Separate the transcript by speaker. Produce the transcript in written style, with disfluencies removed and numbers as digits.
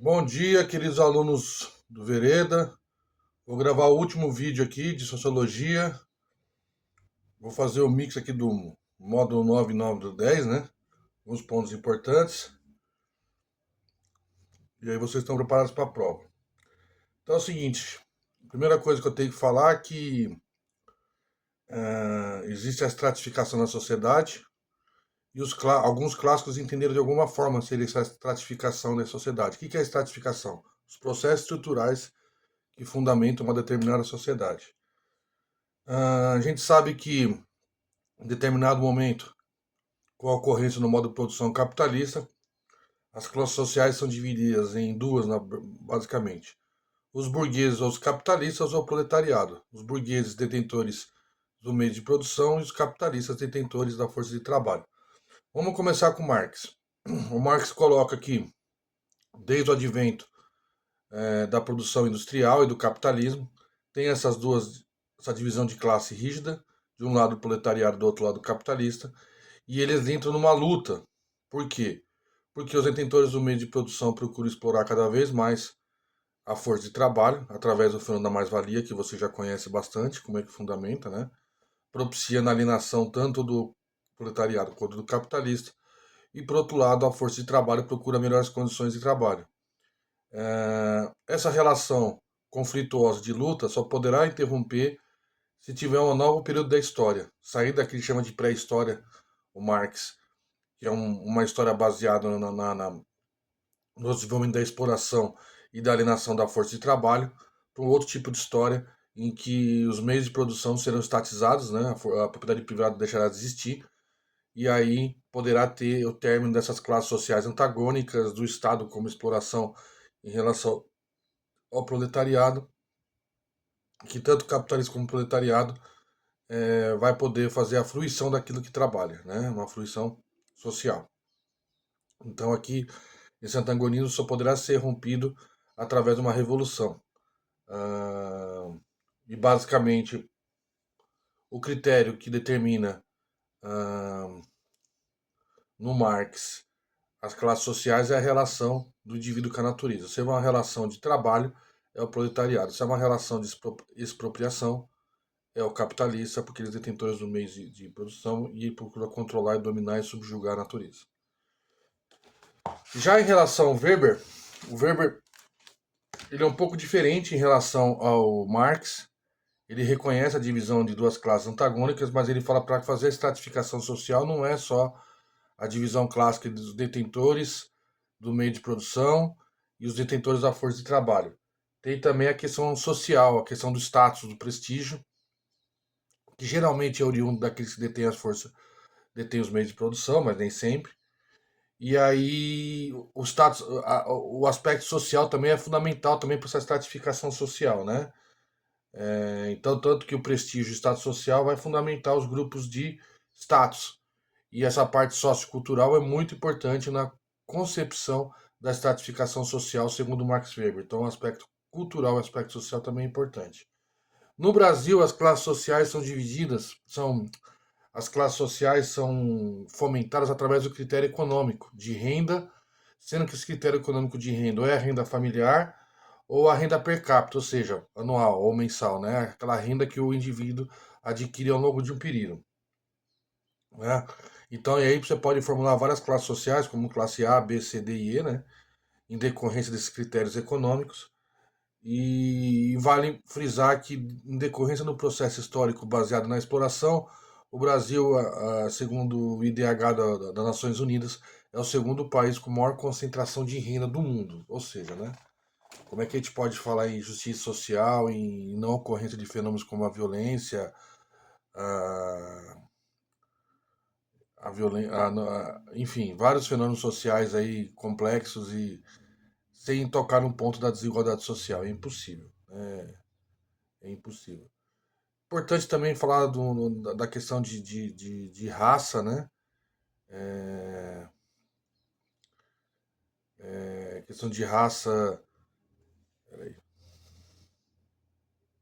Speaker 1: Bom dia, queridos alunos do Vereda. Vou gravar o último vídeo aqui de Sociologia. Vou fazer o mix aqui do módulo 9 e módulo 10, né? Alguns pontos importantes. E aí vocês estão preparados para a prova. Então é o seguinte, a primeira coisa que eu tenho que falar é que existe a estratificação na sociedade e alguns clássicos entenderam de alguma forma seria essa estratificação da sociedade. O que é a estratificação? Os processos estruturais que fundamentam uma determinada sociedade. A gente sabe que em determinado momento, com a ocorrência no modo de produção capitalista, as classes sociais são divididas em duas, basicamente. Os burgueses ou os capitalistas ou o proletariado. Os burgueses detentores do meio de produção e os capitalistas detentores da força de trabalho. Vamos começar com Marx. O Marx coloca que, desde o advento da produção industrial e do capitalismo, tem essa divisão de classe rígida, de um lado o proletariado, do outro lado o capitalista, e eles entram numa luta. Por quê? Porque os detentores do meio de produção procuram explorar cada vez mais a força de trabalho, através do fenômeno da mais-valia, que você já conhece bastante, como é que fundamenta, né? Propicia na alienação tanto do proletariado quanto do capitalista. E, por outro lado, a força de trabalho procura melhores condições de trabalho. Essa relação conflituosa de luta só poderá interromper se tiver um novo período da história. Sair daquele que chama de pré-história, o Marx, que é uma história baseada no desenvolvimento da exploração e da alienação da força de trabalho, para um outro tipo de história em que os meios de produção serão estatizados, né? A propriedade privada deixará de existir, e aí poderá ter o término dessas classes sociais antagônicas do Estado como exploração em relação ao proletariado, que tanto o capitalismo como o proletariado vai poder fazer a fruição daquilo que trabalha, né? Uma fruição social. Então aqui esse antagonismo só poderá ser rompido através de uma revolução. Ah, e basicamente o critério que determina ah, no Marx as classes sociais é a relação do indivíduo com a natureza. Se é uma relação de trabalho, é o proletariado. Se é uma relação de expropriação, é o capitalista, porque eles detentores do meio de produção e procura controlar, dominar e subjugar a natureza. Já em relação ao Weber, o Weber ele é um pouco diferente em relação ao Marx. Ele reconhece a divisão de duas classes antagônicas, mas ele fala para fazer a estratificação social não é só a divisão clássica dos detentores do meio de produção e os detentores da força de trabalho. Tem também a questão social, a questão do status, do prestígio, que geralmente é oriundo daqueles que detêm as forças, detêm os meios de produção, mas nem sempre. E aí o status, o aspecto social também é fundamental também para essa estratificação social, né? Então, tanto que o prestígio e o status social vai fundamentar os grupos de status. E essa parte sociocultural é muito importante na concepção da estratificação social, segundo Max Weber. Então, o aspecto cultural e o aspecto social também é importante. No Brasil, as classes sociais são divididas, as classes sociais são fomentadas através do critério econômico de renda, sendo que esse critério econômico de renda ou é a renda familiar ou a renda per capita, ou seja, anual ou mensal, né? Aquela renda que o indivíduo adquire ao longo de um período, né? Então, e aí você pode formular várias classes sociais, como classe A, B, C, D e E, né? Em decorrência desses critérios econômicos. E vale frisar que, em decorrência do processo histórico baseado na exploração, o Brasil, segundo o IDH das Nações Unidas, é o segundo país com maior concentração de renda do mundo. Ou seja, né? Como é que a gente pode falar em justiça social, em não ocorrência de fenômenos como a violência, a, enfim, vários fenômenos sociais aí complexos e sem tocar no ponto da desigualdade social? É impossível. É impossível. Importante também falar da questão de raça, né? Questão de raça. Peraí.